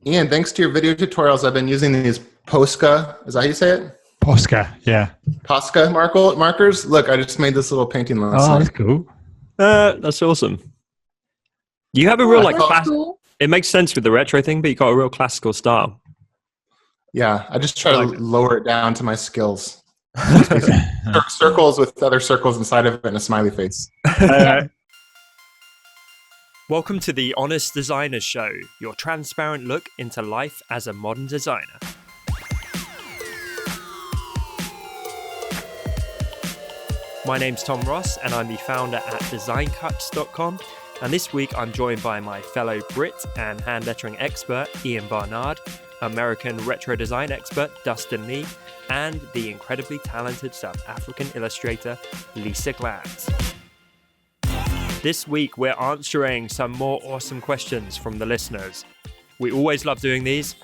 Ian, thanks to your video tutorials, I've been using these Posca. Is that how you say it? Posca, yeah. Posca markers. Look, I just made this little painting last night. That's cool. That's awesome. You have a real Cool. It makes sense with the retro thing, but you got a real classical style. Yeah, I just try to like it. lower it down to my skills. Circles with other circles inside of it and a smiley face. Welcome to the Honest Designer Show, your transparent look into life as a modern designer. My name's Tom Ross, and I'm the founder at designcuts.com. And this week I'm joined by my fellow Brit and hand lettering expert, Ian Barnard, American retro design expert, Dustin Lee, and the incredibly talented South African illustrator, Lisa Glanz. This week, we're answering some more awesome questions from the listeners. We always love doing these.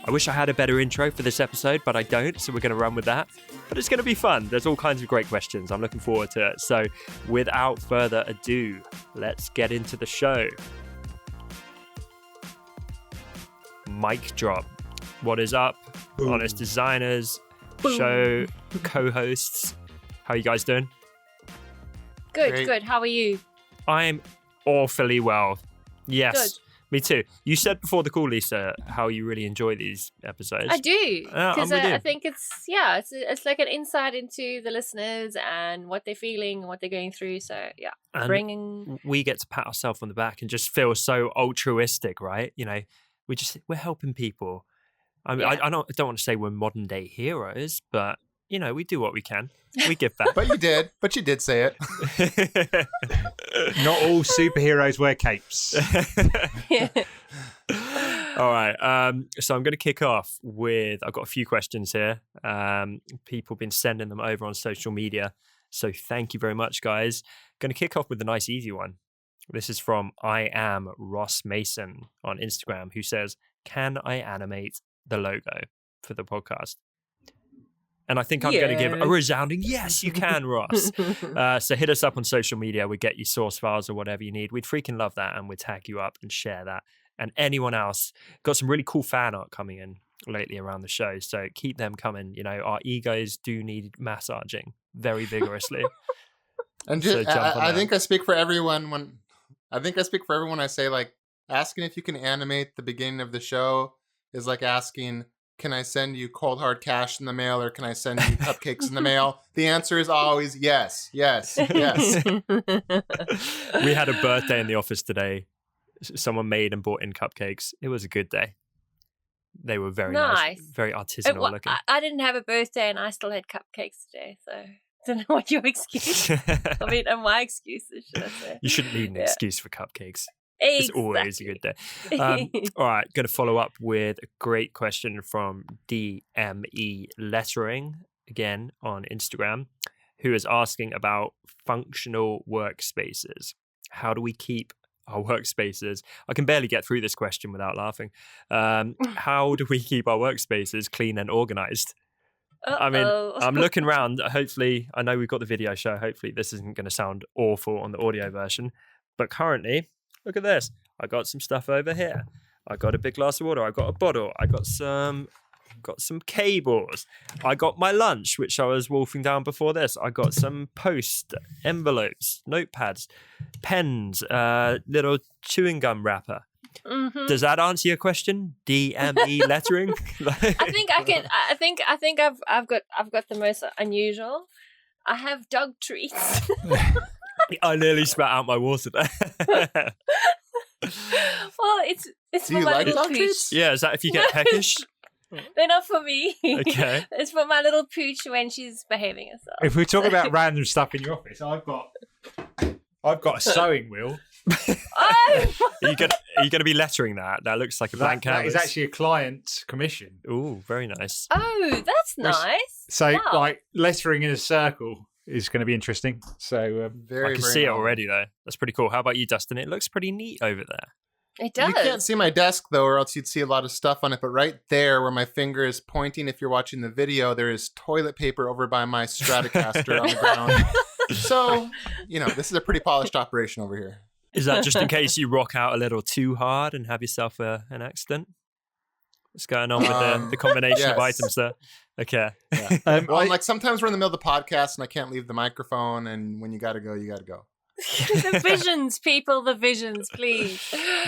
I wish I had a better intro for this episode, but I don't, so we're going to run with that. But it's going to be fun. There's all kinds of great questions. I'm looking forward to it. So without further ado, let's get into the show. Mic drop. What is up? Boom. Honest designers, boom. Show co-hosts. How are you guys doing? Good. How are you? I'm awfully well. Yes, good. Me too. You said before the call, Lisa, how you really enjoy these episodes. I do, because I think it's like an insight into the listeners and what they're feeling and what they're going through. So yeah, and we get to pat ourselves on the back and just feel so altruistic, right? You know, we're helping people. I mean, I don't want to say we're modern day heroes, but you know, we do what we can. We give back. But you did say it. Not all superheroes wear capes. All right. So I'm going to kick off with, I've got a few questions here. People have been sending them over on social media. So thank you very much, guys. Going to kick off with a nice, easy one. This is from I am Ross Mason on Instagram, who says, "Can I animate the logo for the podcast?" And I think I'm going to give a resounding yes, you can, Ross. So hit us up on social media. We'd get you source files or whatever you need. We'd freaking love that. And we'd tag you up and share that. And anyone else, got some really cool fan art coming in lately around the show. So keep them coming. You know, our egos do need massaging very vigorously. And just, I think I speak for everyone when I say, like, asking if you can animate the beginning of the show is like asking, can I send you cold hard cash in the mail, or can I send you cupcakes in the mail? The answer is always yes. We had a birthday in the office today. Someone made and brought in cupcakes. It was a good day. They were very nice, very artisanal looking. I didn't have a birthday and I still had cupcakes today, so I don't know what your excuse is. I mean, and my excuse is, should I say. You shouldn't need an excuse for cupcakes. Exactly. It's always a good day. All right, going to follow up with a great question from DME Lettering, again on Instagram, who is asking about functional workspaces. How do we keep our workspaces? I can barely get through this question without laughing. How do we keep our workspaces clean and organized? I mean, I'm looking around. Hopefully, I know we've got the video show. Hopefully, this isn't going to sound awful on the audio version. But currently, look at this. I got some stuff over here. I got a big glass of water. I got a bottle. I got some cables. I got my lunch, which I was wolfing down before this. I got some post envelopes, notepads, pens, little chewing gum wrapper. Mm-hmm. Does that answer your question? DME Lettering? I think I've got the most unusual. I have dog treats. I nearly spat out my water there. Well, it's Do for you my like little dog pooch. treats? Yeah, is that if you get peckish? They're not for me. Okay. It's for my little pooch when she's behaving herself. If we talk about random stuff in your office, I've got a sewing wheel. Oh! Are you going to be lettering that? That looks like a blank canvas. That is actually a client commission. Ooh, very nice. Oh, that's nice. So, wow. like, lettering in a circle is going to be interesting. So, I can see it already, though. That's pretty cool. How about you, Dustin? It looks pretty neat over there. It does. You can't see my desk, though, or else you'd see a lot of stuff on it. But right there where my finger is pointing, if you're watching the video, there is toilet paper over by my Stratocaster on the ground. So, you know, this is a pretty polished operation over here. Is that just in case you rock out a little too hard and have yourself an accident? What's going on with the combination of items there? Okay. Yeah. Well, sometimes we're in the middle of the podcast and I can't leave the microphone, and when you got to go, you got to go. The visions, people, the visions, please.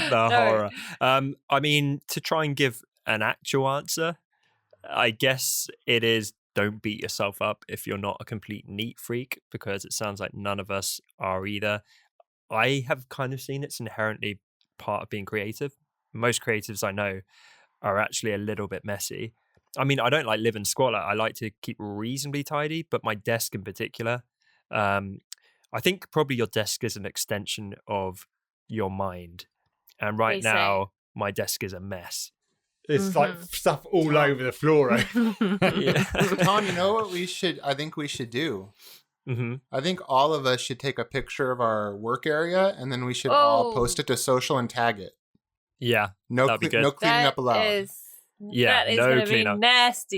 Horror. I mean, to try and give an actual answer, I guess it is don't beat yourself up if you're not a complete neat freak, because it sounds like none of us are either. I have kind of seen it's inherently part of being creative. Most creatives I know are actually a little bit messy. I mean, I don't like live in squalor. I like to keep reasonably tidy, but my desk in particular, I think probably your desk is an extension of your mind. And right now, my desk is a mess. There's like stuff all over the floor. So Tom, you know what I think we should do? Mm-hmm. I think all of us should take a picture of our work area, and then we should all post it to social and tag it. Yeah, no cleaning up allowed. That is going to be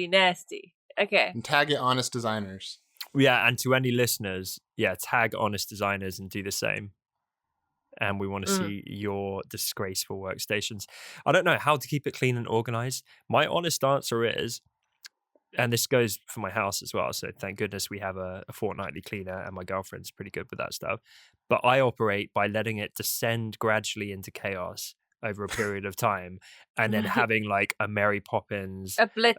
nasty. Okay. And tag it Honest Designers. Yeah, and to any listeners, tag Honest Designers and do the same. And we want to see your disgraceful workstations. I don't know how to keep it clean and organized. My honest answer is, and this goes for my house as well, so thank goodness we have a fortnightly cleaner, and my girlfriend's pretty good with that stuff. But I operate by letting it descend gradually into chaos over a period of time, and then having like a Mary Poppins, a blitz,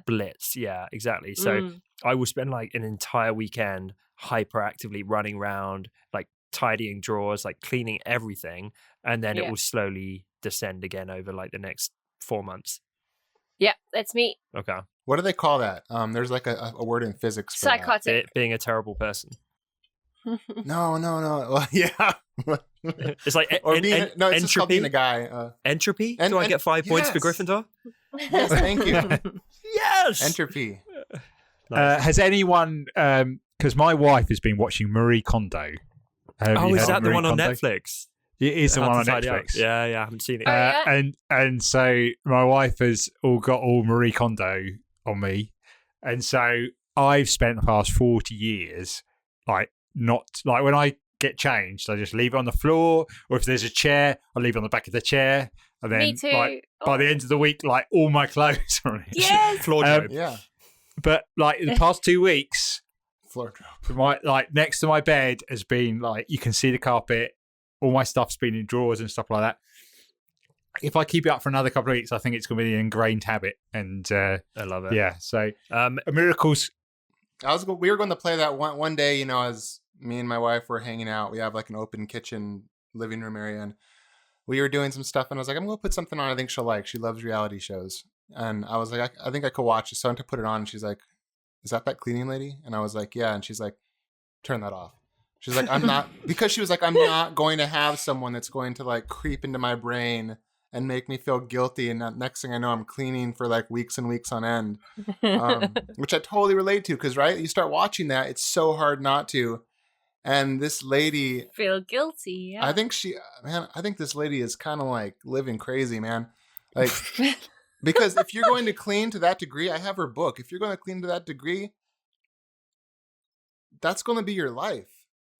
blitz, exactly. So I will spend like an entire weekend hyperactively running around, like tidying drawers, like cleaning everything, and then it will slowly descend again over like the next 4 months. Yeah, that's me. Okay. What do they call that? There's like a word in physics for psychotic. It being a terrible person. No. Well, yeah. It's like it's entropy. Just called being a guy. Entropy? Do I get 5 points for Gryffindor? Yes, thank you. Yes. Entropy. Has anyone? Because my wife has been watching Marie Kondo. Is that the one on Netflix? It is the one on Netflix. Yeah, I haven't seen it. And so my wife has got all Marie Kondo on me, and so I've spent the past 40 years not when I get changed, I just leave it on the floor, or if there's a chair, I leave it on the back of the chair, and then me too. By the end of the week, all my clothes are on it. Yes, floor job. Yeah. But the past 2 weeks, floor job. Next to my bed has been you can see the carpet. All my stuff's been in drawers and stuff like that. If I keep it up for another couple of weeks, I think it's going to be an ingrained habit. And I love it. Yeah. So miracles. We were going to play that one day. As me and my wife were hanging out, we have like an open kitchen living room area, and we were doing some stuff. And I was like, I'm going to put something on I think she'll like. She loves reality shows, and I was like, I think I could watch it. So I went to put it on, and she's like, "Is that cleaning lady?" And I was like, "Yeah." And she's like, "Turn that off." She's like, I'm not, because she was like, I'm not going to have someone that's going to creep into my brain and make me feel guilty. And next thing I know, I'm cleaning for weeks and weeks on end, which I totally relate to. Because, right, you start watching that, it's so hard not to. And this lady feel guilty. Yeah. I think this lady is kind of living crazy, man. Because if you're going to clean to that degree, I have her book. If you're going to clean to that degree, that's going to be your life.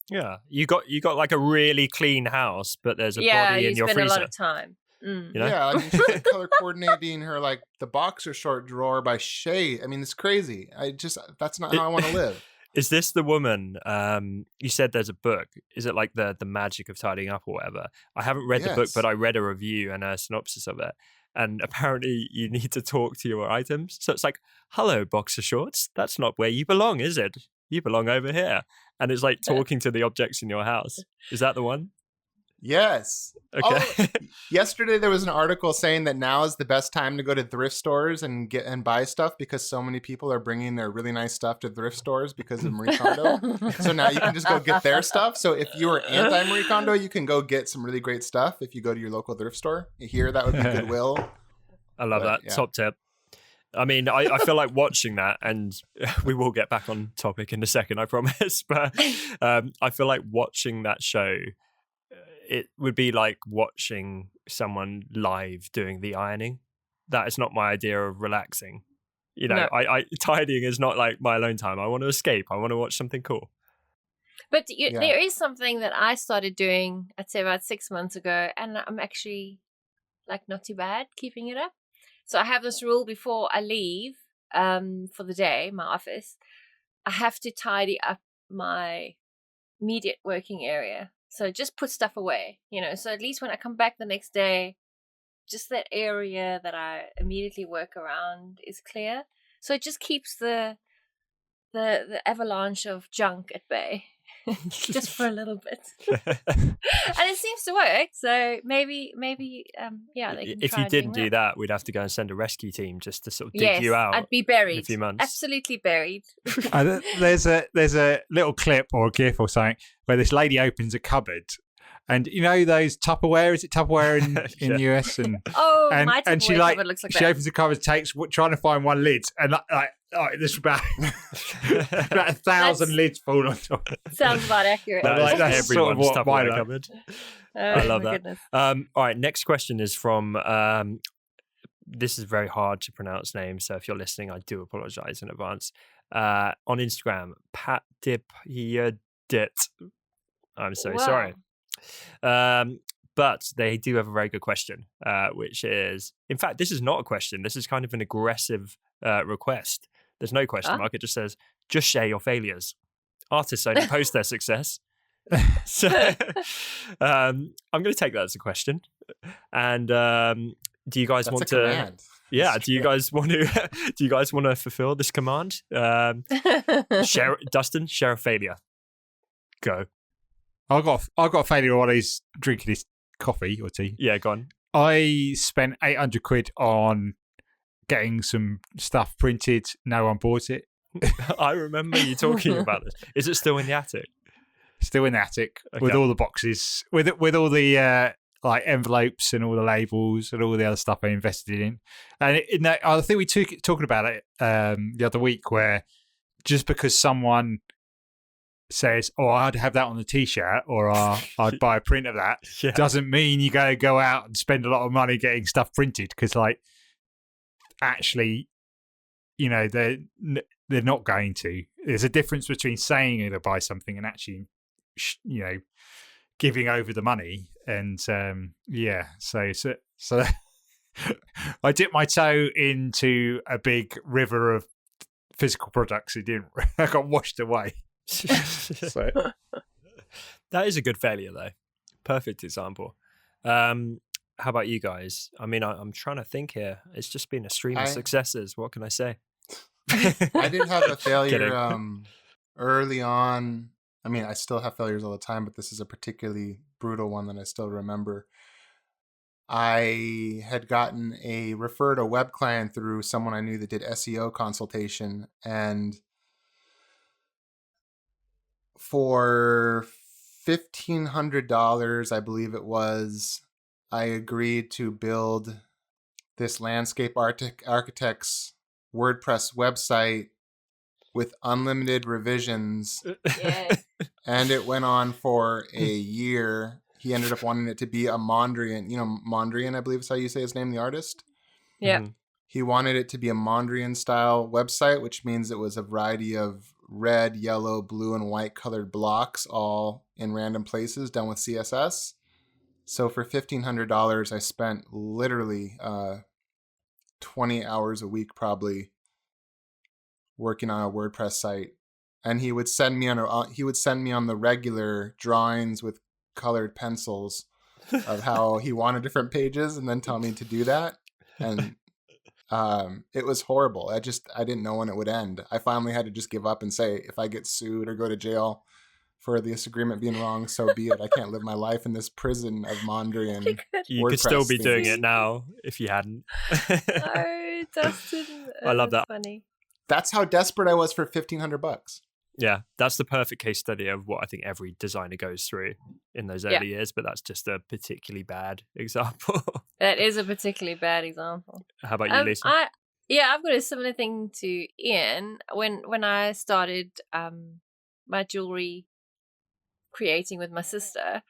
Yeah, you got a really clean house, but there's a body in your freezer. Yeah, you spend a lot of time. You know? Yeah, I mean, she's color coordinating her the boxer short drawer by shade. I mean, it's crazy. That's not how I want to live. Is this the woman? You said there's a book. Is it the magic of tidying up or whatever? I haven't read the book, but I read a review and a synopsis of it. And apparently, you need to talk to your items. So it's hello, boxer shorts. That's not where you belong, is it? You belong over here. And it's talking to the objects in your house. Is that the one? Yes. Okay. Yesterday there was an article saying that now is the best time to go to thrift stores and buy stuff because so many people are bringing their really nice stuff to thrift stores because of Marie Kondo. So now you can just go get their stuff. So if you are anti-Marie Kondo, you can go get some really great stuff if you go to your local thrift store. Here, that would be Goodwill. I love that. Yeah. Top tip. I mean, I feel like watching that, and we will get back on topic in a second, I promise. But I feel like watching that show, it would be like watching someone live doing the ironing. That is not my idea of relaxing. No. I tidying is not my alone time. I want to escape. I want to watch something cool. But there is something that I started doing, I'd say about 6 months ago, and I'm actually not too bad keeping it up. So I have this rule before I leave for the day, my office. I have to tidy up my immediate working area. So just put stuff away, so at least when I come back the next day, just that area that I immediately work around is clear. So it just keeps the avalanche of junk at bay. Just for a little bit. And it seems to work, so maybe they can if you didn't do that, we'd have to go and send a rescue team just to sort of dig you out. I'd be buried in a few months. Absolutely buried. There's a little clip or a gif or something where this lady opens a cupboard, and those Tupperware, is it Tupperware in the US? And my Tupperware cupboard looks like she opens the cupboard, trying to find one lid, and there's about 1,000 lids fall on top. Sounds about accurate. That's everyone's sort of Tupperware cupboard. I love that. Goodness. All right, next question is from this is very hard to pronounce name, so if you're listening, I do apologize in advance. On Instagram, Pat Dip I'm so sorry. But they do have a very good question, which is, in fact, this is not a question. This is kind of an aggressive request. There's no question mark. It just says, just share your failures. Artists only post their success. So I'm going to take that as a question. And do you guys want to? Command. Yeah. Do you guys want to? Do you guys want to fulfill this command? Dustin, share a failure. Go. I got a failure while he's drinking his coffee or tea. Yeah, go on. I spent £800 on getting some stuff printed. No one bought it. I remember you talking about this. Is it still in the attic? Still in the attic with all the boxes, with all the envelopes and all the labels and all the other stuff I invested in. And I think we talking about it the other week, where just because someone says, I'd have that on the t-shirt, or I'd buy a print of that, doesn't mean you go out and spend a lot of money getting stuff printed, because actually they're not going to. There's a difference between saying you're going to buy something and actually giving over the money. And so I dipped my toe into a big river of physical products. I got washed away. So that is a good failure, though. Perfect example. How about you guys? I mean, I'm trying to think here. It's just been a stream of successes. What can I say? I did have a failure early on. I mean, I still have failures all the time, but this is a particularly brutal one that I still remember. I had gotten referred a web client through someone I knew that did SEO consultation, and for $1,500, I believe it was, I agreed to build this landscape architect's WordPress website with unlimited revisions. Yes. And it went on for a year. He ended up wanting it to be a Mondrian. Mondrian, I believe is how you say his name, the artist? Yeah. Mm-hmm. He wanted it to be a Mondrian style website, which means it was a variety of red, yellow, blue, and white colored blocks, all in random places, done with CSS. So for $1,500, I spent literally 20 hours a week probably working on a WordPress site. And he would send me on the regular drawings with colored pencils of how he wanted different pages, and then tell me to do that. And it was horrible. I didn't know when it would end. I finally had to just give up and say, if I get sued or go to jail for this agreement being wrong, so be it. I can't live my life in this prison of Mondrian. You could still be doing it now if you hadn't. Oh, Dustin. I love that. Funny. That's how desperate I was for $1,500. Yeah, that's the perfect case study of what I think every designer goes through in those early years, but that's just a particularly bad example. That is a particularly bad example. How about you, Lisa? I've got a similar thing to Ian. When I started my jewelry creating with my sister,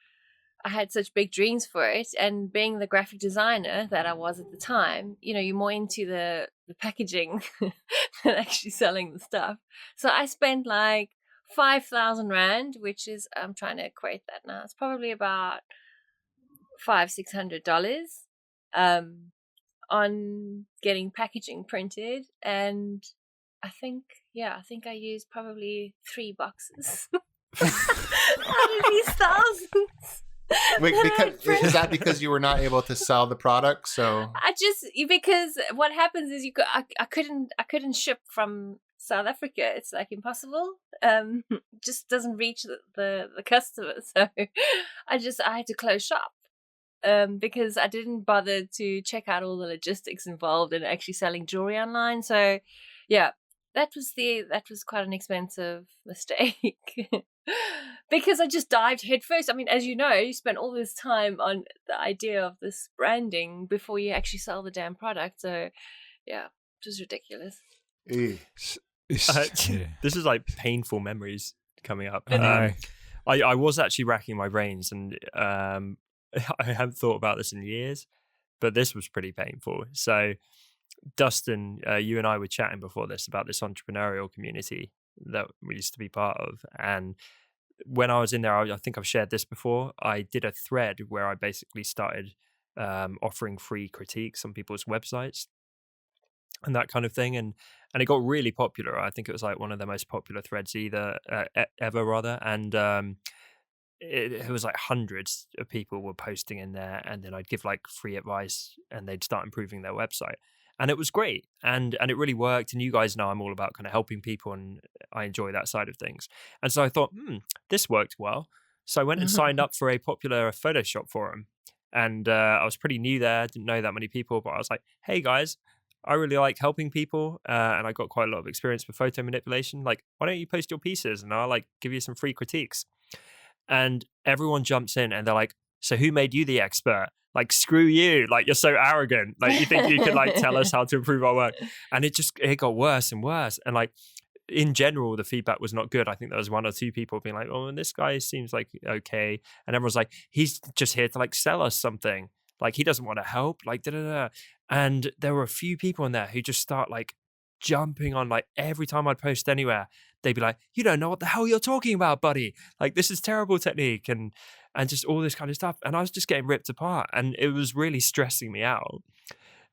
I had such big dreams for it, and being the graphic designer that I was at the time, you're more into the packaging than actually selling the stuff. So I spent like 5,000 Rand, which is, I'm trying to equate that now, it's probably about $500-600 on getting packaging printed, and I think I used probably 3 boxes out of these thousands. Wait, is that because you were not able to sell the product? So because what happens is I couldn't ship from South Africa. It's like impossible. Just doesn't reach the customer. So I had to close shop. Because I didn't bother to check out all the logistics involved in actually selling jewelry online. So, yeah, that was quite an expensive mistake because I just dived headfirst. I mean, as you know, you spent all this time on the idea of this branding before you actually sell the damn product. So, yeah, it was ridiculous. This is like painful memories coming up. I know. I was actually racking my brains, and I haven't thought about this in years, but this was pretty painful. So, Dustin, you and I were chatting before this about this entrepreneurial community that we used to be part of. And when I was in there, I think I've shared this before. I did a thread where I basically started offering free critiques on people's websites and that kind of thing. And it got really popular. I think it was like one of the most popular threads ever, rather. And it was like hundreds of people were posting in there, and then I'd give like free advice and they'd start improving their website. And it was great, and it really worked. And you guys know I'm all about kind of helping people, and I enjoy that side of things. And so I thought, this worked well. So I went and signed up for a popular Photoshop forum, and I was pretty new there, didn't know that many people, but I was like, hey guys, I really like helping people, and I got quite a lot of experience with photo manipulation. Like, why don't you post your pieces and I'll like give you some free critiques? And everyone jumps in and they're like, so who made you the expert? Like, screw you. Like, you're so arrogant. Like, you think you could like tell us how to improve our work? And it got worse and worse. And like, in general, the feedback was not good. I think there was 1 or 2 people being like, oh, this guy seems like okay. And everyone's like, he's just here to like sell us something. Like, he doesn't want to help. Like, da-da-da. And there were a few people in there who just start like jumping on, like every time I'd post anywhere, they'd be like, you don't know what the hell you're talking about, buddy. Like, this is terrible technique and just all this kind of stuff. And I was just getting ripped apart, and it was really stressing me out.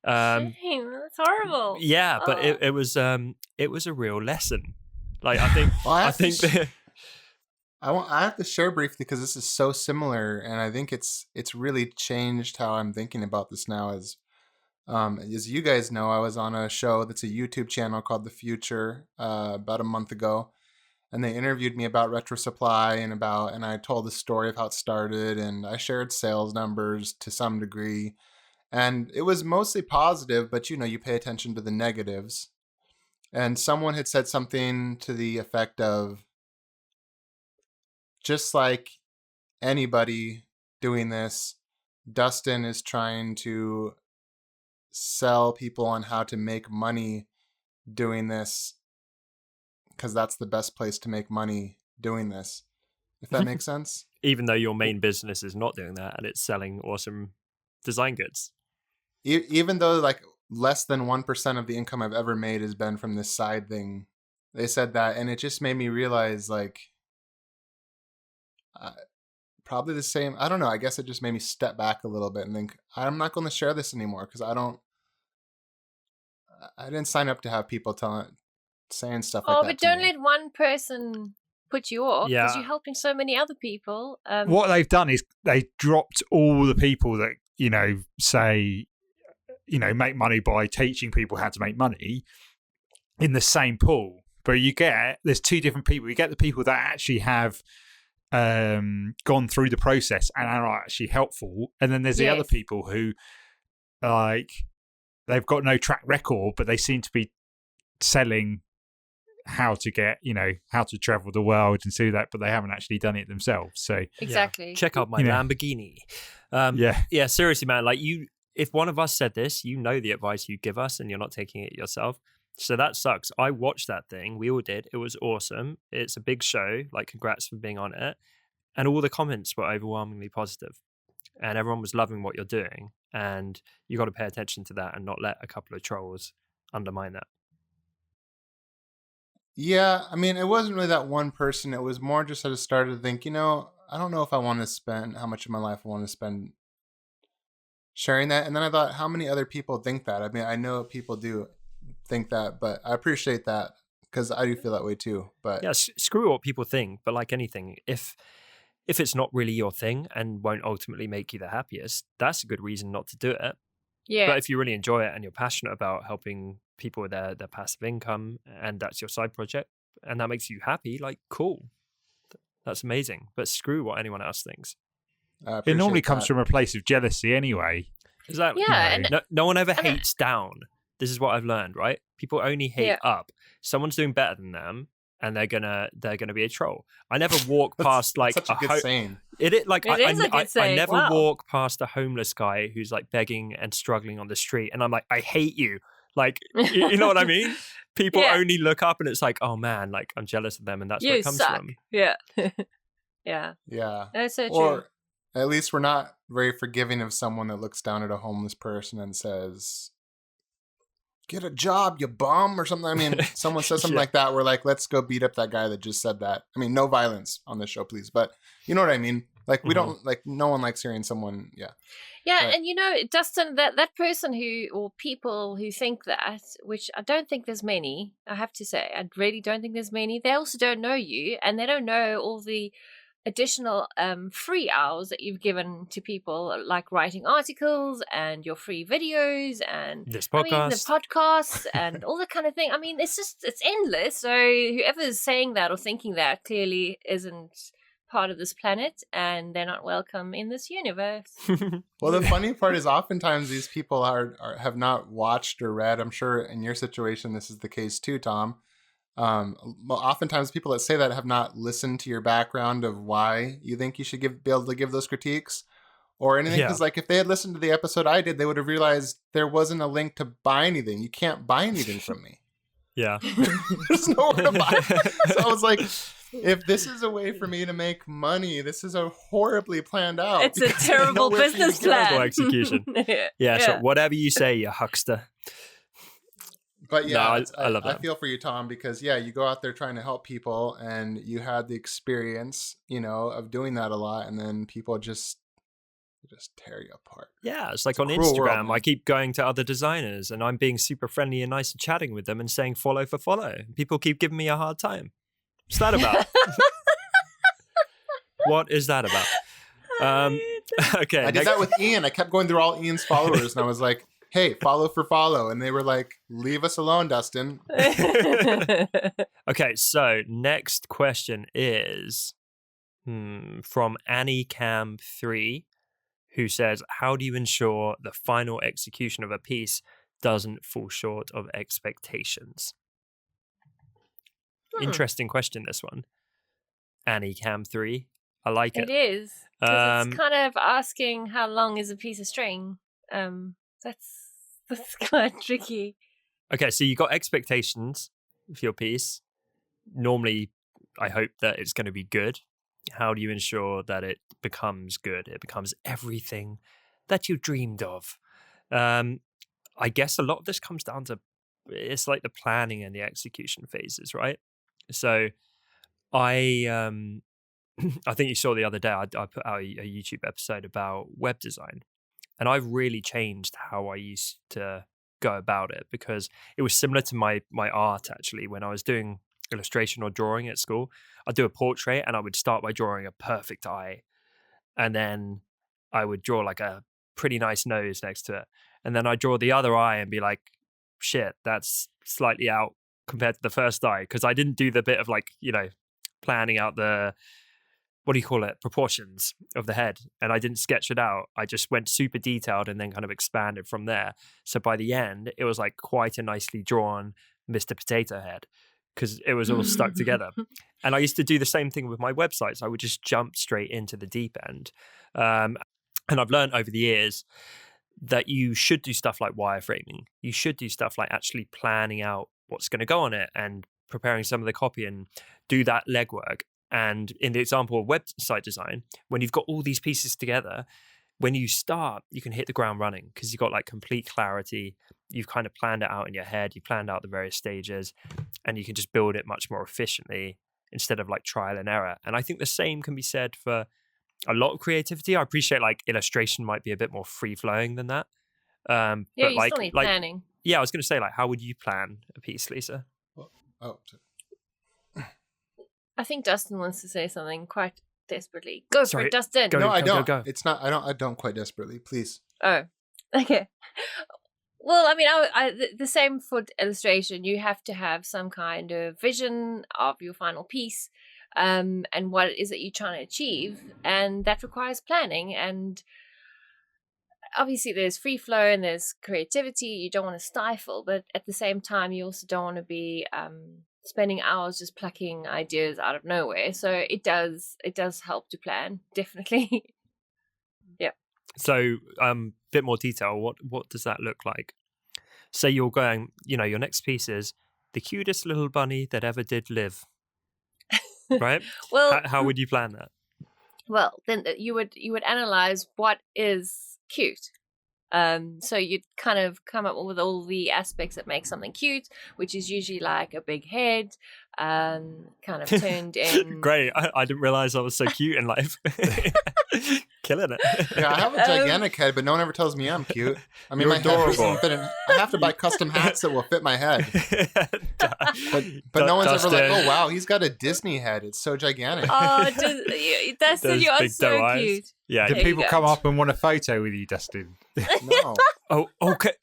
Shame, that's horrible. Yeah, but it was a real lesson. Like, I think I have to share briefly because this is so similar, and I think it's really changed how I'm thinking about this now. As you guys know, I was on a show that's a YouTube channel called The Future about a month ago, and they interviewed me about Retro Supply and I told the story of how it started, and I shared sales numbers to some degree, and it was mostly positive, but you pay attention to the negatives. And someone had said something to the effect of, just like anybody doing this, Dustin is trying to sell people on how to make money doing this because that's the best place to make money doing this, if that makes sense. Even though your main business is not doing that and it's selling awesome design goods. Even though like less than 1% of the income I've ever made has been from this side thing, they said that, and it just made me realize like probably the same. I don't know. I guess it just made me step back a little bit and think, I'm not going to share this anymore because I didn't sign up to have people saying stuff like that. Oh, but don't let one person put you off because Yeah. you're helping so many other people. What they've done is they dropped all the people that, say, make money by teaching people how to make money in the same pool. But there's 2 different people. You get the people that actually have gone through the process and are actually helpful, and then there's the other people who like they've got no track record, but they seem to be selling how to get how to travel the world and do that, but they haven't actually done it themselves. So exactly. Check out my Lamborghini. Yeah, seriously, man. Like, if one of us said this, the advice you give us and you're not taking it yourself. So that sucks. I watched that thing. We all did. It was awesome. It's a big show. Like, congrats for being on it. And all the comments were overwhelmingly positive. And everyone was loving what you're doing. And you got to pay attention to that and not let a couple of trolls undermine that. Yeah, I mean, it wasn't really that one person. It was more just I just started to think, I don't know if I want to spend how much of my life I want to spend sharing that. And then I thought, how many other people think that? I mean, I know people do think that, but I appreciate that because I do feel that way too. But yeah, screw what people think. But like anything, if it's not really your thing and won't ultimately make you the happiest, that's a good reason not to do it. Yeah. But if you really enjoy it and you're passionate about helping people with their passive income, and that's your side project, and that makes you happy, like, cool. That's amazing. But screw what anyone else thinks. It normally comes from a place of jealousy anyway. Exactly. Yeah, no one ever hates down. This is what I've learned, right? People only hate up. Someone's doing better than them, and they're gonna be a troll. I never walk past like such a good saying. It is like It is a good saying. I never Wow. walk past a homeless guy who's like begging and struggling on the street, and I'm like, I hate you. Like, you know what I mean? People only look up, and it's like, oh man, like I'm jealous of them, and that's where it comes from. Yeah. Yeah. Yeah. That's so true. Or at least we're not very forgiving of someone that looks down at a homeless person and says, "Get a job, you bum," or something. I mean, someone says something like that. We're like, let's go beat up that guy that just said that. I mean, no violence on this show, please. But you know what I mean? Like, we don't, like, no one likes hearing someone, Yeah, but, and you know, Dustin, that person who, or people who think that, which I don't think there's many, I have to say, I really don't think there's many. They also don't know you, and they don't know all the additional free hours that you've given to people, like writing articles and your free videos and this podcast, the podcasts and all that kind of thing. I mean, it's endless. So whoever's saying that or thinking that clearly isn't part of this planet, and they're not welcome in this universe. Well, the funny part is oftentimes these people have not watched or read. I'm sure in your situation this is the case too, Tom. Oftentimes people that say that have not listened to your background of why you think you should be able to give those critiques or anything. Because like if they had listened to the episode I did, they would have realized there wasn't a link to buy anything. You can't buy anything from me. Yeah. There's nowhere to buy. So I was like, if this is a way for me to make money, this is a horribly planned out. It's a terrible business plan. Terrible execution. Yeah, so whatever you say, you huckster. But yeah, no, I love that. I feel for you, Tom, because you go out there trying to help people and you had the experience, of doing that a lot, and then people just tear you apart. Yeah, it's like on Instagram, I keep going to other designers and I'm being super friendly and nice and chatting with them and saying follow for follow. People keep giving me a hard time. What's that about? What is that about? Okay. I did that with Ian. I kept going through all Ian's followers and I was like, hey, follow for follow. And they were like, leave us alone, Dustin. Okay, so next question is from AnnieCam3, who says, how do you ensure the final execution of a piece doesn't fall short of expectations? Interesting question, this one. AnnieCam3. I like it. It is. It's kind of asking how long is a piece of string. That's quite tricky. Okay, so you got expectations for your piece. Normally, I hope that it's going to be good. How do you ensure that it becomes good? It becomes everything that you dreamed of. I guess a lot of this comes down to, it's like the planning and the execution phases, right? So I think you saw the other day, I put out a YouTube episode about web design. And I've really changed how I used to go about it, because it was similar to my art, actually. When I was doing illustration or drawing at school, I'd do a portrait and I would start by drawing a perfect eye. And then I would draw like a pretty nice nose next to it. And then I'd draw the other eye and be like, shit, that's slightly out compared to the first eye. Because I didn't do the bit of like, planning out the, what do you call it, proportions of the head. And I didn't sketch it out. I just went super detailed and then kind of expanded from there. So by the end, it was like quite a nicely drawn Mr. Potato Head, because it was all stuck together. And I used to do the same thing with my websites. I would just jump straight into the deep end. And I've learned over the years that you should do stuff like wireframing. You should do stuff like actually planning out what's going to go on it and preparing some of the copy and do that legwork. And in the example of website design, when you've got all these pieces together, when you start, you can hit the ground running because you've got like complete clarity. You've kind of planned it out in your head. You planned out the various stages and you can just build it much more efficiently instead of like trial and error. And I think the same can be said for a lot of creativity. I appreciate like illustration might be a bit more free flowing than that. Yeah, but you like, still need planning. Yeah, I was going to say, like, how would you plan a piece, Lisa? I think Dustin wants to say something quite desperately. Go for it, Dustin. No, I don't. It's not. I don't quite desperately. Please. Oh, okay. Well, I mean, the same for illustration. You have to have some kind of vision of your final piece, and what it is that you're trying to achieve, and that requires planning. And obviously, there's free flow and there's creativity. You don't want to stifle, but at the same time, you also don't want to be spending hours just plucking ideas out of nowhere. So it does help to plan, definitely. Yeah. So bit more detail. What does that look like? Say you're going, your next piece is the cutest little bunny that ever did live, right? Well, how would you plan that? Well, then you would analyze what is cute. So you'd kind of come up with all the aspects that make something cute, which is usually like a big head, kind of turned in. Great. I didn't realize I was so cute in life. Killing it. Yeah, I have a gigantic head, but no one ever tells me I'm cute. I mean, You're my adorable. head doesn't fit I have to buy custom hats that will fit my head. But no one's ever like, oh wow, he's got a Disney head. It's so gigantic. Oh, Dustin, you are so cute. Yeah. Do people come up and want a photo with you, Dustin? No.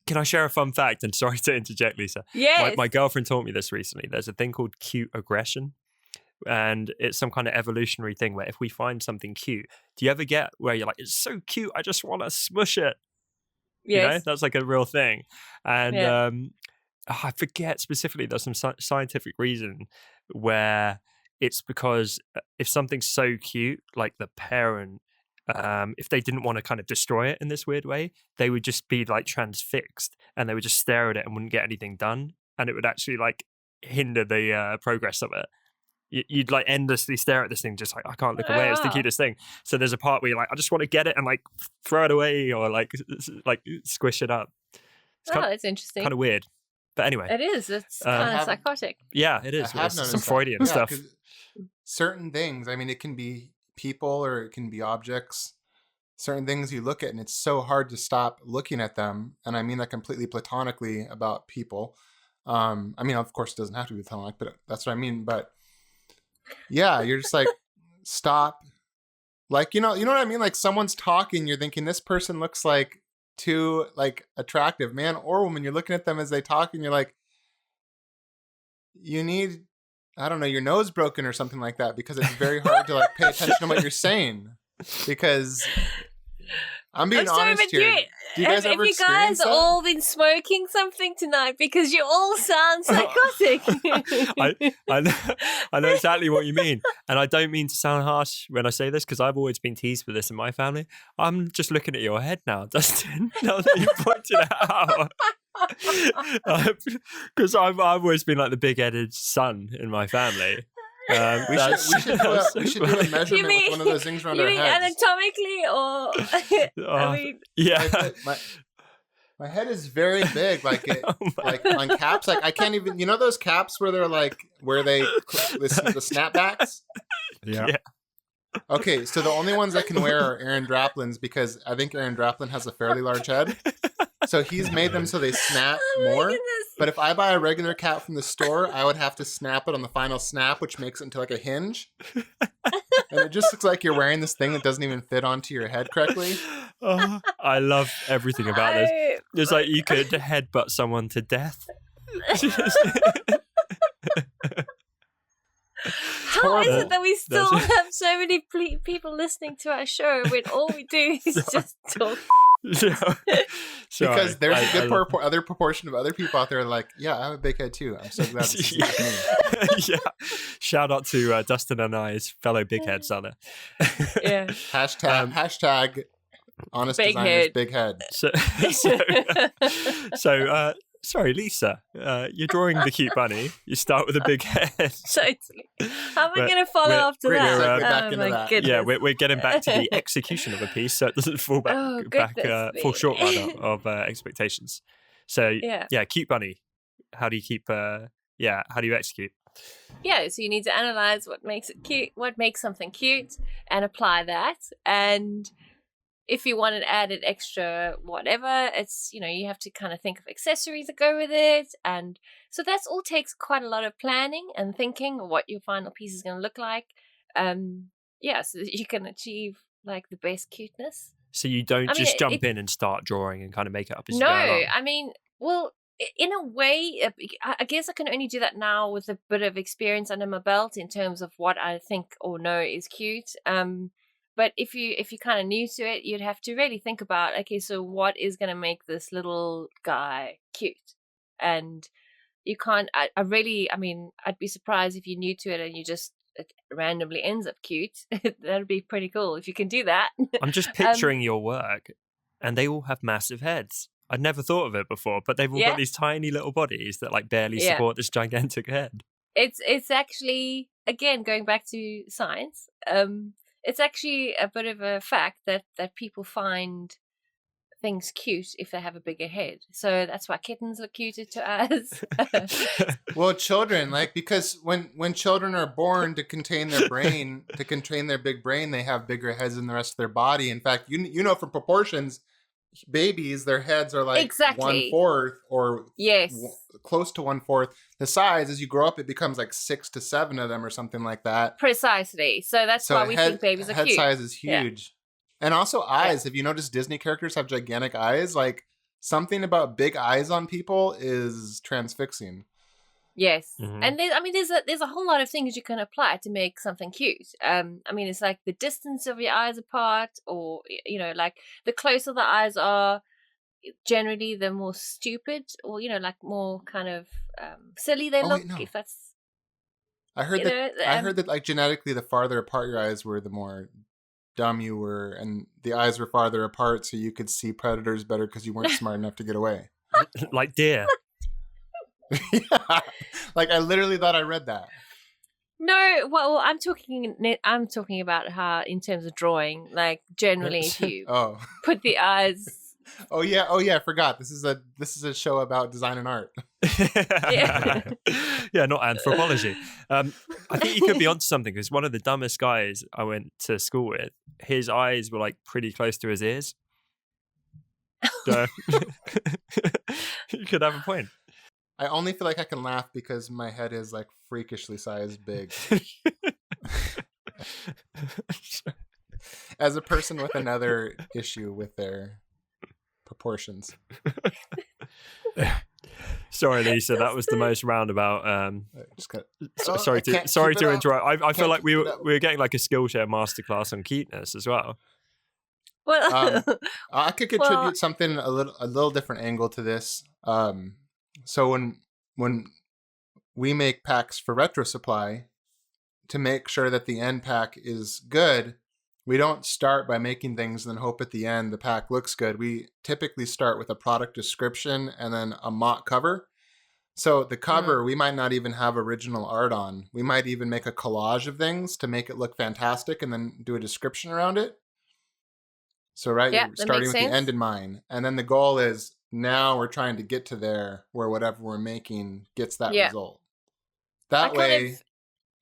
Can I share a fun fact? And sorry to interject, Lisa. Yes. My girlfriend taught me this recently. There's a thing called cute aggression. And it's some kind of evolutionary thing where if we find something cute, do you ever get where you're like, it's so cute, I just want to smush it? Yes. That's like a real thing. And I forget specifically, there's some scientific reason where it's because if something's so cute, like the parent, if they didn't want to kind of destroy it in this weird way, they would just be like transfixed and they would just stare at it and wouldn't get anything done. And it would actually like hinder the progress of it. You'd like endlessly stare at this thing, just like, I can't look away. It's the cutest thing. So there's a part where you're like, I just want to get it and like throw it away or like squish it up. It's that's interesting. Kind of weird. But anyway. It is. It's kind of psychotic. Yeah, it is. It's some Freudian stuff. Certain things, I mean, it can be people or it can be objects. Certain things you look at and it's so hard to stop looking at them. And I mean that completely platonically about people. I mean, of course, it doesn't have to be platonic, but that's what I mean. But yeah, you're just like, stop. Like, you know what I mean? Like someone's talking, you're thinking this person looks like too like attractive, man or woman. You're looking at them as they talk and you're like, you need, I don't know, your nose broken or something like that, because it's very hard to like pay attention to what you're saying. Because I'm being honest here. Do you guys ever experience that? Have you guys all been smoking something tonight? Because you all sound psychotic. I know exactly what you mean. And I don't mean to sound harsh when I say this, because I've always been teased for this in my family. I'm just looking at your head now, Dustin, now that you pointed it out. Because I've always been like the big-headed son in my family. We should do a measurement with one of those things around our heads. Anatomically, or I mean, yeah. My head is very big, like like on caps. Like I can't even. You know those caps where they're like the snapbacks. Yeah. Okay, so the only ones I can wear are Aaron Draplin's, because I think Aaron Draplin has a fairly large head. So he's made them so they snap more. But if I buy a regular cap from the store, I would have to snap it on the final snap, which makes it into like a hinge. And it just looks like you're wearing this thing that doesn't even fit onto your head correctly. Oh, I love everything about this. It's like you could headbutt someone to death. How is it that we still have so many people listening to our show when all we do is just talk? Because there's a good other proportion of other people out there like, yeah, I have a big head too. I'm so glad this is happening. Yeah. Shout out to Dustin and I's fellow big heads on it. Yeah. Hashtag honest big designers head. Big head. So sorry, Lisa, you're drawing the cute bunny. You start with a big head. Totally. How am I going to follow after that? Oh my goodness. Yeah, we're getting back to the execution of a piece, so it doesn't fall fall short rather of expectations. So yeah, cute bunny. How do you keep? How do you execute? Yeah, so you need to analyze what makes it cute, what makes something cute, and apply that. And if you want to add an extra whatever, it's, you have to kind of think of accessories that go with it. And so that's all takes quite a lot of planning and thinking of what your final piece is going to look like. So that you can achieve like the best cuteness. So you don't just jump in and start drawing and kind of make it up as you go No, along? I mean, well, in a way, I guess I can only do that now with a bit of experience under my belt in terms of what I think or know is cute. But if you're kind of new to it, you'd have to really think about, okay, so what is going to make this little guy cute? And you can't. I'd be surprised if you're new to it and it randomly ends up cute. That'd be pretty cool if you can do that. I'm just picturing your work, and they all have massive heads. I'd never thought of it before, but they've all got these tiny little bodies that like barely support this gigantic head. It's actually, again, going back to science, it's actually a bit of a fact that people find things cute if they have a bigger head. So that's why kittens look cuter to us. Well, children, because when children are born to contain their brain, to contain their big brain, they have bigger heads than the rest of their body. In fact, you know, for proportions, babies, their heads are like exactly 1/4 or close to 1/4 the size. As you grow up, it becomes like 6 to 7 of them or something like that. Precisely. So that's why we think babies are head cute. Head size is huge. And also eyes. Have you noticed Disney characters have gigantic eyes? Like, something about big eyes on people is transfixing. Yes. Mm-hmm. And there's a whole lot of things you can apply to make something cute. It's like the distance of your eyes apart, or, like the closer the eyes are, generally the more stupid, or, like more kind of silly they look. If that's... I heard that like genetically, the farther apart your eyes were, the more dumb you were, and the eyes were farther apart so you could see predators better because you weren't smart enough to get away. Like deer. Yeah. Like, I literally thought I read that. No, well, I'm talking about how, in terms of drawing, like generally if you put the eyes... Oh yeah, I forgot. This is a show about design and art. Yeah, not anthropology. I think you could be onto something, because one of the dumbest guys I went to school with, his eyes were like pretty close to his ears. So you could have a point. I only feel like I can laugh because my head is like freakishly sized big. As a person with another issue with their proportions. Sorry, Lisa, that was the most roundabout. Sorry to interrupt. I feel like we were getting like a Skillshare masterclass on cuteness as well. Well, I could contribute something a little different angle to this. So when we make packs for Retro Supply, to make sure that the end pack is good, we don't start by making things and then hope at the end the pack looks good. We typically start with a product description and then a mock cover. So the cover, we might not even have original art on. We might even make a collage of things to make it look fantastic and then do a description around it. So, right, you're starting with the end in mind. And then the goal is, now we're trying to get to there where whatever we're making gets that result. That way,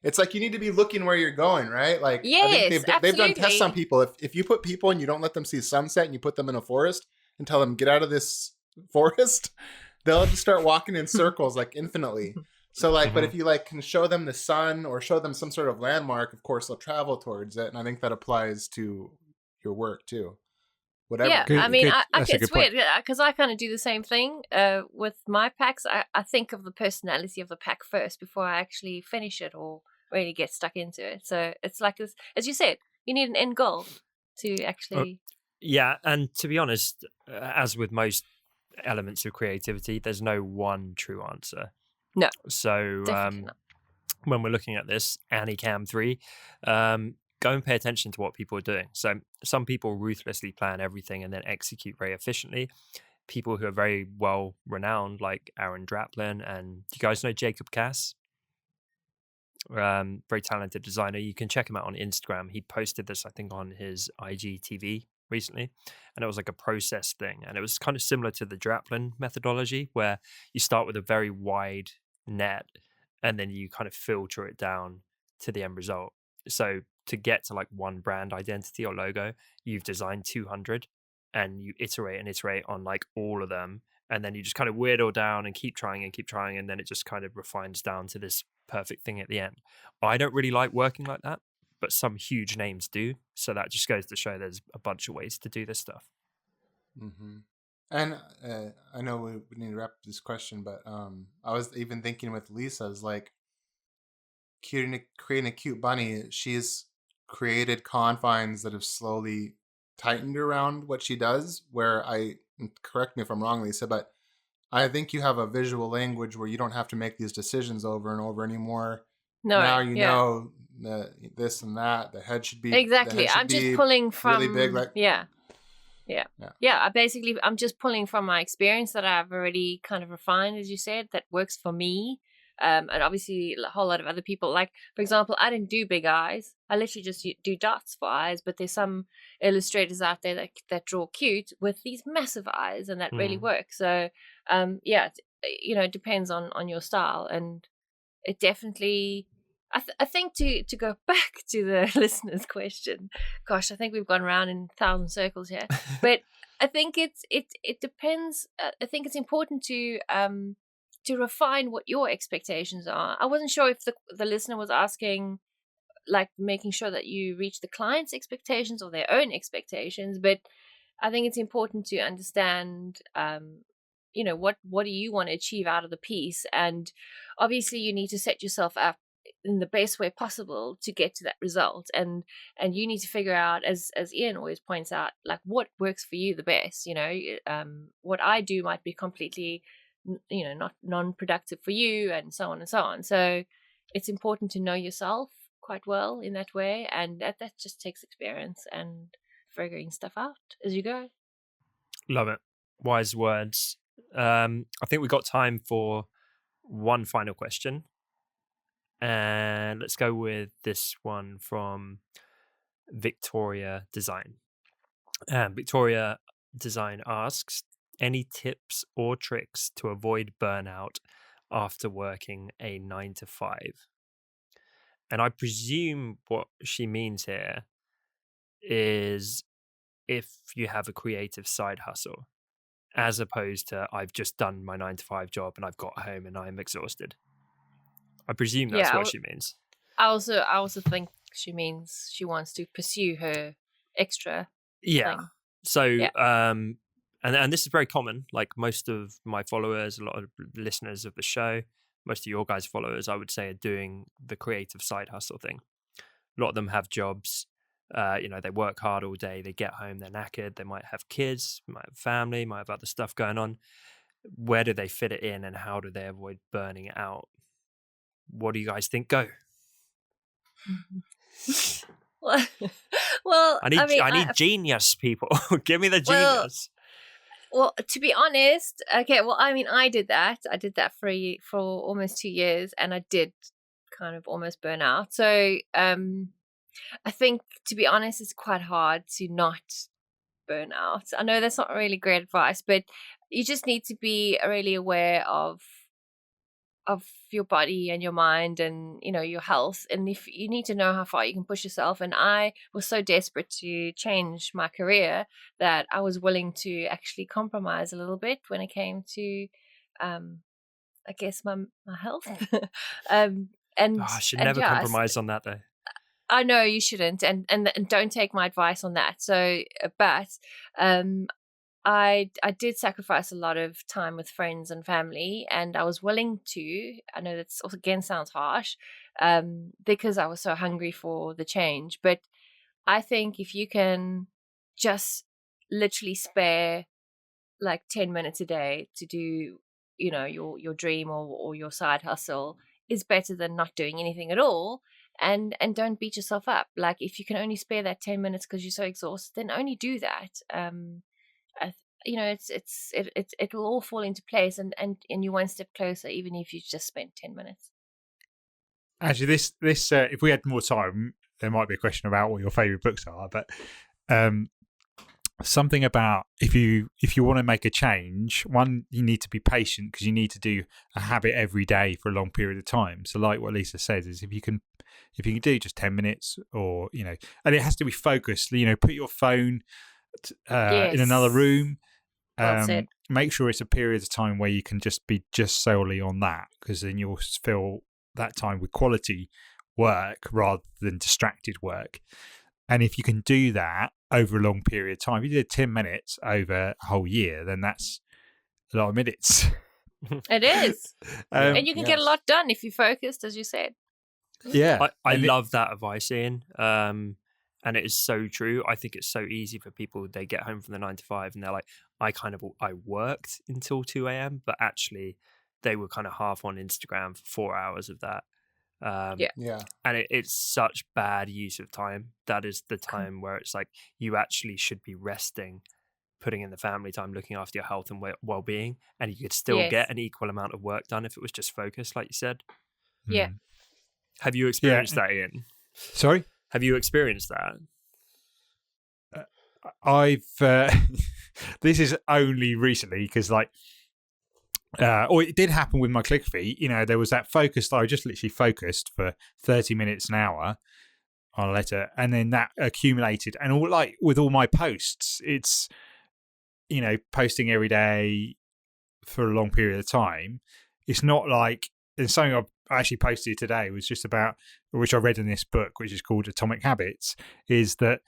it's like you need to be looking where you're going, right? Like, yes, I think they've done tests on people. If you put people and you don't let them see sunset and you put them in a forest and tell them, get out of this forest, they'll just start walking in circles like infinitely. So like, but if you like can show them the sun or show them some sort of landmark, of course they'll travel towards it. And I think that applies to your work too. Whatever. Yeah, it's weird because I kind of do the same thing with my packs. I think of the personality of the pack first before I actually finish it or really get stuck into it. So it's like this, as you said, you need an end goal to actually... Yeah, and to be honest, as with most elements of creativity, there's no one true answer. No. So when we're looking at this, Anycam 3, go and pay attention to what people are doing. So some people ruthlessly plan everything and then execute very efficiently. People who are very well renowned, like Aaron Draplin, and you guys know Jacob Cass? Very talented designer. You can check him out on Instagram. He posted this, I think, on his IGTV recently, and it was like a process thing, and it was kind of similar to the Draplin methodology, where you start with a very wide net and then you kind of filter it down to the end result. So to get to like one brand identity or logo, you've designed 200 and you iterate and iterate on like all of them. And then you just kind of whittle down and keep trying. And then it just kind of refines down to this perfect thing at the end. I don't really like working like that, but some huge names do. So that just goes to show there's a bunch of ways to do this stuff. Mm-hmm. And I know we need to wrap this question, but I was even thinking with Lisa's, like, creating a cute bunny, she's created confines that have slowly tightened around what she does, where correct me if I'm wrong, Lisa, but I think you have a visual language where you don't have to make these decisions over and over anymore. No, now you know this and that. The head should be exactly. I'm just pulling from really big, like I'm just pulling from my experience that I've already kind of refined, as you said, that works for me. And obviously a whole lot of other people, like, for example, I didn't do big eyes. I literally just do dots for eyes, but there's some illustrators out there that draw cute with these massive eyes, and that really works. So it depends on your style, and it definitely I think to go back to the listener's question, gosh, I think we've gone around in 1,000 circles here, but I think it depends. I think it's important to refine what your expectations are. I wasn't sure if the listener was asking, like, making sure that you reach the client's expectations or their own expectations, but I think it's important to understand, what do you want to achieve out of the piece, and obviously you need to set yourself up in the best way possible to get to that result, and you need to figure out, as Ian always points out, like, what works for you the best. What I do might be completely not non-productive for you, and so on and so on. So it's important to know yourself quite well in that way, and that just takes experience and figuring stuff out as you go. Love it. Wise words. I think we've got time for one final question, and let's go with this one from Victoria Design. Victoria Design asks, any tips or tricks to avoid burnout after working a 9-to-5? And I presume what she means here is if you have a creative side hustle, as opposed to I've just done my 9-to-5 job and I've got home and I'm exhausted. I presume that's what she means. I also think she means she wants to pursue her extra thing. So and this is very common. Like, most of my followers, a lot of listeners of the show, most of your guys' followers, I would say, are doing the creative side hustle thing. A lot of them have jobs. They work hard all day. They get home, they're knackered. They might have kids, might have family, might have other stuff going on. Where do they fit it in, and how do they avoid burning out? What do you guys think? Go. Well, I need genius, people. Give me the genius. Well, to be honest, okay. Well, I did that. I did that for almost 2 years, and I did kind of almost burn out. So, I think, to be honest, it's quite hard to not burn out. I know that's not really great advice, but you just need to be really aware of your body and your mind and, your health. And if you need to know how far you can push yourself. And I was so desperate to change my career that I was willing to actually compromise a little bit when it came to, I guess, my health. I should never compromise on that, though. I know you shouldn't, and don't take my advice on that. So, but I did sacrifice a lot of time with friends and family, and I was willing to. I know that's also, again, sounds harsh, because I was so hungry for the change. But I think if you can just literally spare like 10 minutes a day to do, your dream or your side hustle, is better than not doing anything at all. And don't beat yourself up. Like, if you can only spare that 10 minutes because you're so exhausted, then only do that. It'll all fall into place, and you're one step closer, even if you just spent 10 minutes. Actually, this if we had more time, there might be a question about what your favorite books are. But something about if you want to make a change, one, you need to be patient because you need to do a habit every day for a long period of time. So like what Lisa says is if you can do just 10 minutes or, and it has to be focused, put your phone in another room. Well said. Make sure it's a period of time where you can just be solely on that, because then you'll fill that time with quality work rather than distracted work. And if you can do that over a long period of time, if you did 10 minutes over a whole year, then that's a lot of minutes. It is. And you can get a lot done if you're focused, as you said. Yeah. I love that advice, Ian. And it is so true. I think it's so easy for people. They get home from the 9 to 5 and they're like, I worked until 2 a.m., but actually they were kind of half on Instagram for 4 hours of that. And it's such bad use of time. That is the time where it's like you actually should be resting, putting in the family time, looking after your health and well-being, and you could still get an equal amount of work done if it was just focused, like you said. Yeah. Have you experienced that, Ian? Sorry? Have you experienced that? I've this is only recently because or it did happen with my ClickFeet. There was that focus that I just literally focused for 30 minutes, an hour on a letter, and then that accumulated. And all with all my posts, it's posting every day for a long period of time. It's not like, and something I actually posted today was just about, which I read in this book, which is called Atomic Habits, is that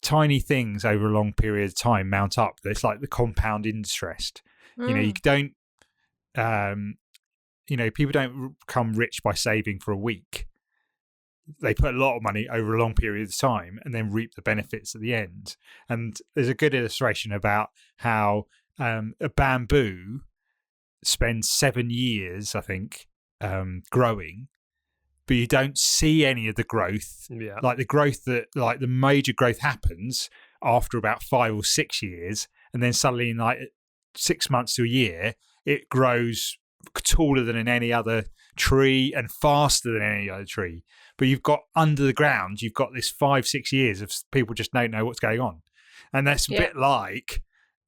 tiny things over a long period of time mount up. It's like the compound interest. You don't, people don't become rich by saving for a week. They put a lot of money over a long period of time and then reap the benefits at the end. And there's a good illustration about how a bamboo spends 7 years, I think, growing, but you don't see any of the growth. Like the growth the major growth happens after about 5 or 6 years, and then suddenly in 6 months to a year, it grows taller than any other tree and faster than any other tree. But you've got under the ground, you've got this 5-6 years of people just don't know what's going on. And that's a bit like,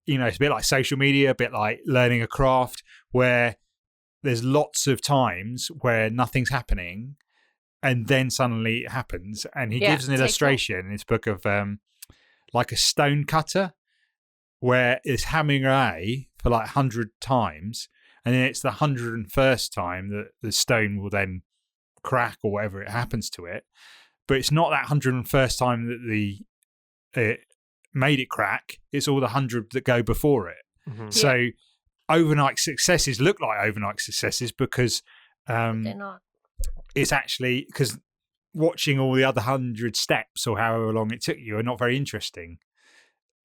it's a bit like social media, a bit like learning a craft, where there's lots of times where nothing's happening and then suddenly it happens. And he gives an illustration in his book of like a stone cutter, where it's hammering away for 100 times, and then it's the 101st time that the stone will then crack or whatever it happens to it. But it's not that 101st time that it made it crack. It's all the 100 that go before it. Mm-hmm. So overnight successes look like overnight successes because they're not. It's actually because watching all the other 100 steps or however long it took you are not very interesting.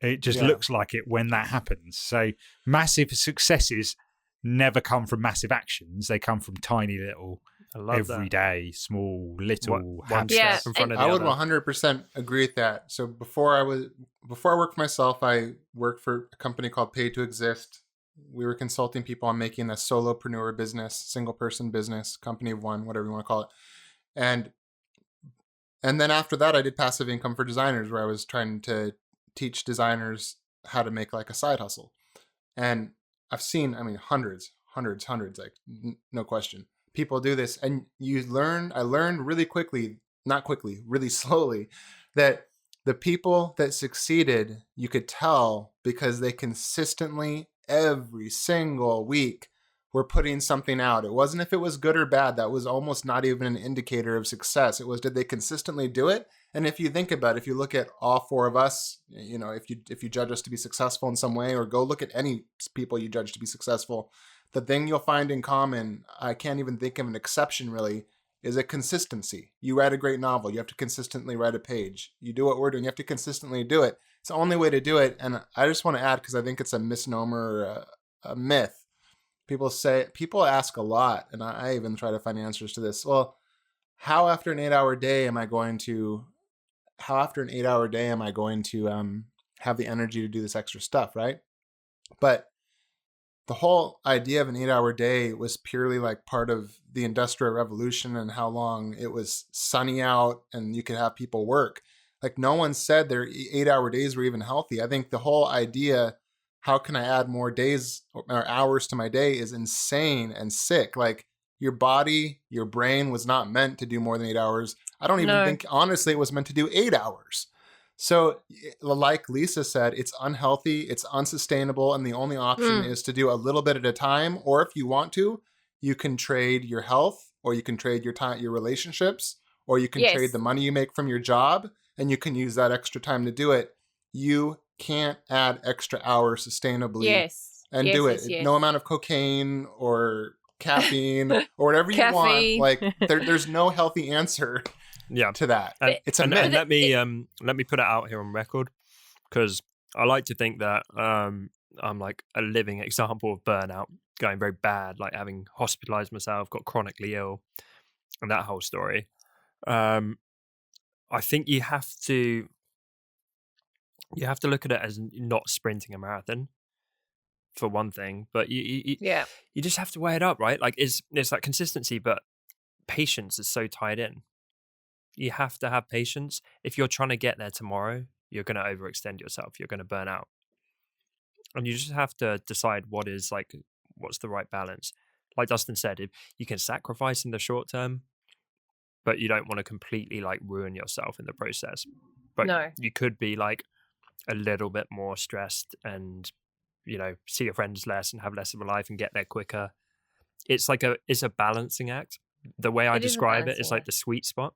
It just looks like it when that happens. So massive successes never come from massive actions. They come from tiny little, everyday, small, little habits. In front of I would 100% agree with that. So before I worked for myself, I worked for a company called Pay to Exist. We were consulting people on making a solopreneur business, single person business, company of one, whatever you want to call it. And then after that, I did passive income for designers, where I was trying to teach designers how to make a side hustle. And I've seen, hundreds, no question. People do this, and I learned really quickly, really slowly, that the people that succeeded, you could tell because they consistently, every single week, were putting something out. It wasn't if it was good or bad. That was almost not even an indicator of success. It was, did they consistently do it? And if you think about it, if you look at all four of us, if you judge us to be successful in some way, or go look at any people you judge to be successful, the thing you'll find in common, I can't even think of an exception really, is a consistency. You write a great novel, you have to consistently write a page. You do what we're doing, you have to consistently do it. It's the only way to do it. And I just want to add, because I think it's a misnomer, or a myth. People ask a lot, and I even try to find answers to this. Well, how after an 8-hour day am I going to have the energy to do this extra stuff, right? But the whole idea of an 8-hour day was purely part of the Industrial Revolution and how long it was sunny out and you could have people work. Like no one said their 8-hour days were even healthy. I think the whole idea, how can I add more days or hours to my day, is insane and sick. Like your body, your brain was not meant to do more than 8 hours. I don't even think, honestly, it was meant to do 8 hours. So like Lisa said, it's unhealthy, it's unsustainable, and the only option is to do a little bit at a time. Or if you want to, you can trade your health, or you can trade your time, your relationships, or you can trade the money you make from your job, and you can use that extra time to do it. You can't add extra hours sustainably and do it. No amount of cocaine or caffeine or whatever you want. Like there's no healthy answer to that. It's a myth. And let me put it out here on record, because I like to think that I'm like a living example of burnout, going very bad, like having hospitalized myself, got chronically ill, and that whole story. I think you have to look at it as not sprinting a marathon, for one thing, but you just have to weigh it up, right? Like it's that consistency, but patience is so tied in. You have to have patience. If you're trying to get there tomorrow, you're going to overextend yourself. You're going to burn out. And you just have to decide what's the right balance. Like Dustin said, if you can sacrifice in the short term, but you don't want to completely like ruin yourself in the process. But you could be like a little bit more stressed and, you know, see your friends less and have less of a life and get there quicker. It's a balancing act. The way I describe it is like the sweet spot.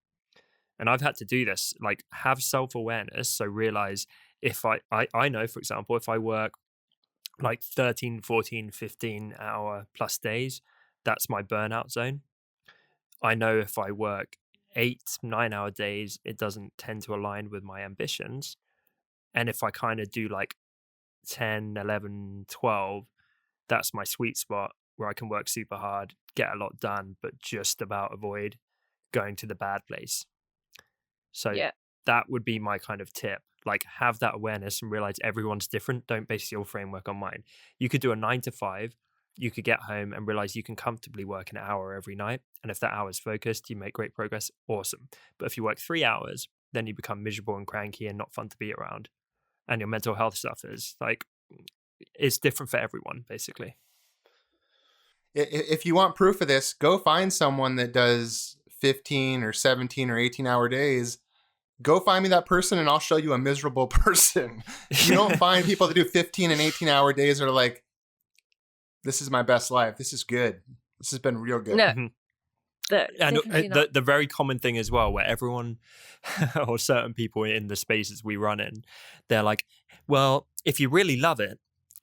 And I've had to do this, like have self-awareness. So realize if I know, for example, if I work like 13, 14, 15 hour plus days, that's my burnout zone. I know if I work 8, 9 hour days, it doesn't tend to align with my ambitions. And if I kind of do like 10, 11, 12, that's my sweet spot where I can work super hard, get a lot done, but just about avoid going to the bad place. So that would be my kind of tip. Like have that awareness and realize everyone's different. Don't base your framework on mine. You could do a 9 to 5. You could get home and realize you can comfortably work an hour every night. And if that hour is focused, you make great progress. Awesome. But if you work 3 hours, then you become miserable and cranky and not fun to be around. And your mental health suffers. Like it's different for everyone, basically. If you want proof of this, go find someone that does 15 or 17 or 18 hour days. Go find me that person and I'll show you a miserable person. You don't find people that do 15 and 18 hour days that are like, this is my best life. This is good. This has been real good. No. And the very common thing as well, where everyone or certain people in the spaces we run in, they're like, well, if you really love it,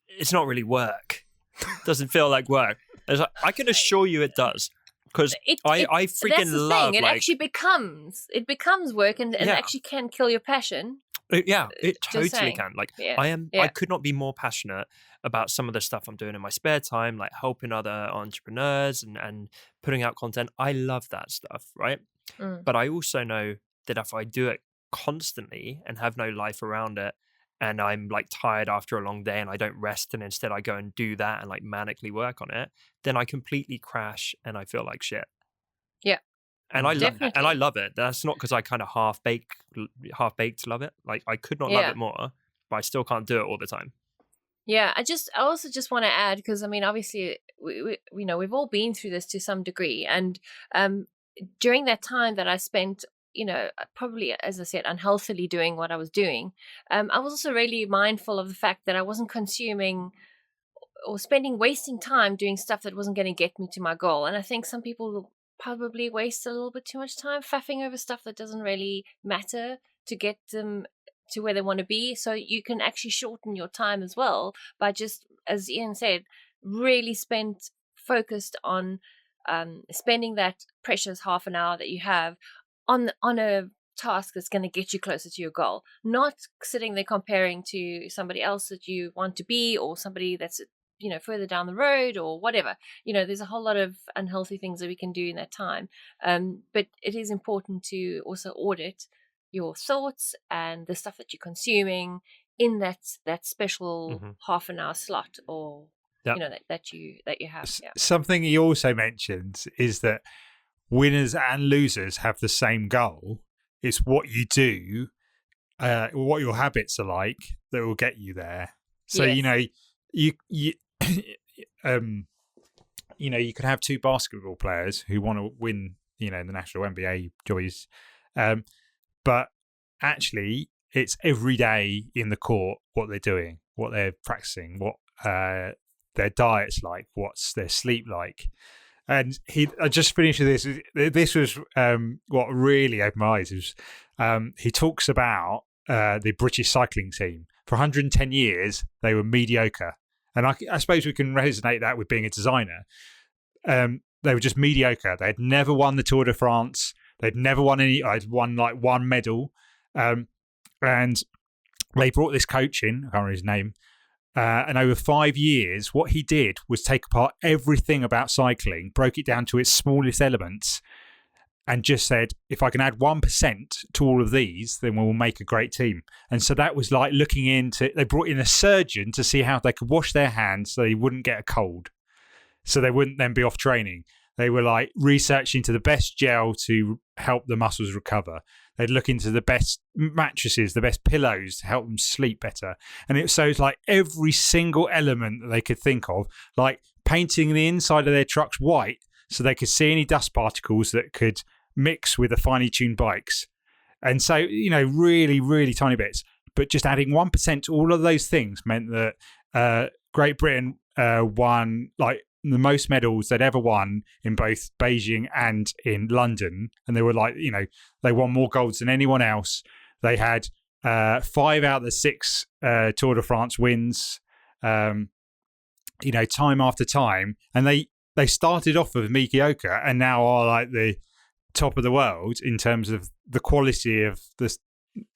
it's not really work. It doesn't feel like work. Like, I can assure you it does. Because I freaking that's the love thing. It actually becomes work and actually can kill your passion. It totally can. Like I could not be more passionate about some of the stuff I'm doing in my spare time, like helping other entrepreneurs and putting out content. I love that stuff, right? But I also know that if I do it constantly and have no life around it, and I'm like tired after a long day and I don't rest and instead I go and do that and like manically work on it, then I completely crash and I feel like shit. Yeah. And I love it. That's not because I kind of half baked love it. Like I could not love it more, but I still can't do it all the time. Yeah, I also just want to add, because I mean, obviously, we we've all been through this to some degree, and during that time that I spent, probably, as I said, unhealthily doing what I was doing, I was also really mindful of the fact that I wasn't consuming or wasting time doing stuff that wasn't going to get me to my goal. And I think some people probably waste a little bit too much time faffing over stuff that doesn't really matter to get them to where they want to be. So you can actually shorten your time as well by just, as Ian said, really focused on spending that precious half an hour that you have on a task that's going to get you closer to your goal, not sitting there comparing to somebody else that you want to be, or somebody that's further down the road or whatever. There's a whole lot of unhealthy things that we can do in that time, but it is important to also audit your thoughts and the stuff that you're consuming in that special half an hour slot, or that you have. Something he also mentions is that winners and losers have the same goal. It's what you do what your habits are like that will get you there. So Yes. you you could have two basketball players who want to win, the national NBA jobbies, but actually it's every day in the court what they're doing, what they're practicing, what their diet's like, what's their sleep like. And I just finished with this. This was what really opened my eyes. He talks about the British cycling team. For 110 years, they were mediocre. And I suppose we can resonate that with being a designer. They were just mediocre. They had never won the Tour de France. They'd never won I'd won like one medal. And they brought this coach in. I can't remember his name. And over 5 years, what he did was take apart everything about cycling, broke it down to its smallest elements, and just said, if I can add 1% to all of these, then we'll make a great team. And so that was like looking into, they brought in a surgeon to see how they could wash their hands so they wouldn't get a cold, so they wouldn't then be off training. They were like researching to the best gel to help the muscles recover. They'd look into the best mattresses, the best pillows to help them sleep better. And it was like every single element that they could think of, like painting the inside of their trucks white so they could see any dust particles that could mix with the finely tuned bikes. And so, really, really tiny bits. But just adding 1% to all of those things meant that Great Britain won like the most medals they'd ever won in both Beijing and in London. And they were like, they won more golds than anyone else. They had 5 out of the 6 Tour de France wins, time after time. And they started off with mediocre and now are like the top of the world in terms of the quality of the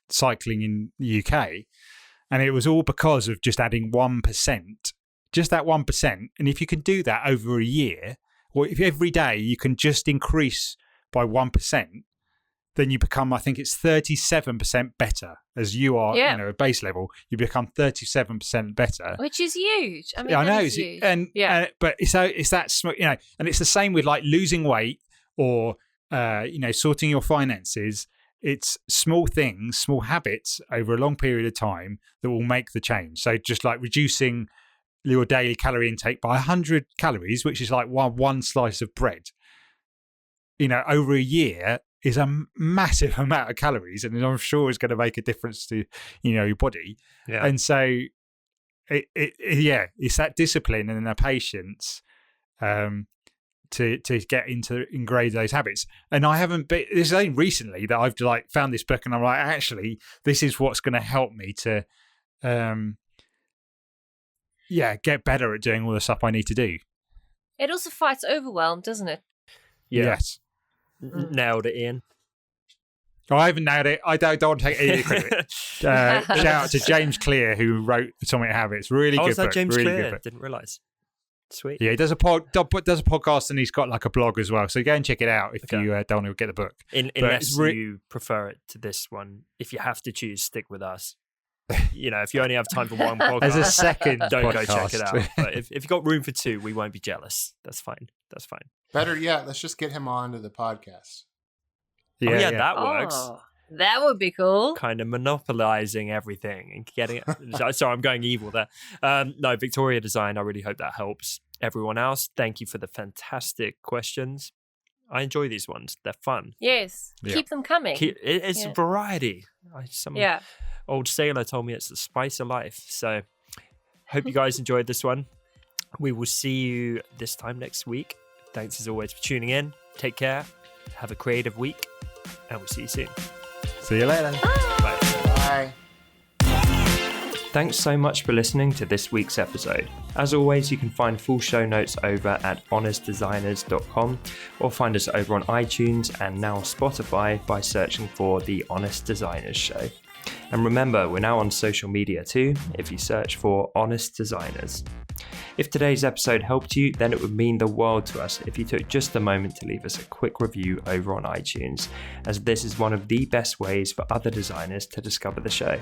cycling in the UK. And it was all because of just adding 1%. Just that 1%. And if you can do that over a year, or if every day you can just increase by 1%, then you become, I think it's 37% better as you are, at base level. You become 37% better. Which is huge. I mean, I know. it's huge. But it's that, and it's the same with like losing weight or, sorting your finances. It's small things, small habits over a long period of time that will make the change. So just like reducing your daily calorie intake by 100 calories, which is like one slice of bread, over a year is a massive amount of calories, and I'm sure is going to make a difference to your body. And so it's that discipline and that patience to get into ingrain those habits. And I haven't been, this is only recently that I've like found this book and I'm like, actually this is what's going to help me to get better at doing all the stuff I need to do. It also fights overwhelm, doesn't it? Yes. Nailed it, Ian. Oh, I haven't nailed it. I don't want to take any credit. Shout out to James Clear, who wrote Atomic Habits. Really good book. James really Clear? Good book. Didn't realise. Sweet. Yeah, he does a podcast and he's got like a blog as well. So go and check it out if you don't want to get the book. Unless you prefer it to this one, if you have to choose, stick with us. If you only have time for one podcast, as a second don't podcast. go check it out. But if you've got room for 2, we won't be jealous. That's fine. Better yet, let's just get him onto the podcast. Yeah, that works. Oh, that would be cool. Kind of monopolizing everything and getting it. Sorry, I'm going evil there. No, Victoria Design, I really hope that helps everyone else. Thank you for the fantastic questions. I enjoy these ones. They're fun. Yes. Keep them coming. It's variety. Old sailor told me it's the spice of life. So hope you guys enjoyed this one. We will see you this time next week. Thanks as always for tuning in. Take care. Have a creative week. And we'll see you soon. See you later. Bye. Thanks so much for listening to this week's episode. As always, you can find full show notes over at honestdesigners.com or find us over on iTunes and now Spotify by searching for The Honest Designers Show. And remember, we're now on social media too, if you search for Honest Designers. If today's episode helped you, then it would mean the world to us if you took just a moment to leave us a quick review over on iTunes, as this is one of the best ways for other designers to discover the show.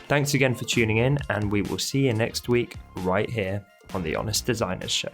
Thanks again for tuning in, and we will see you next week right here on The Honest Designers Show.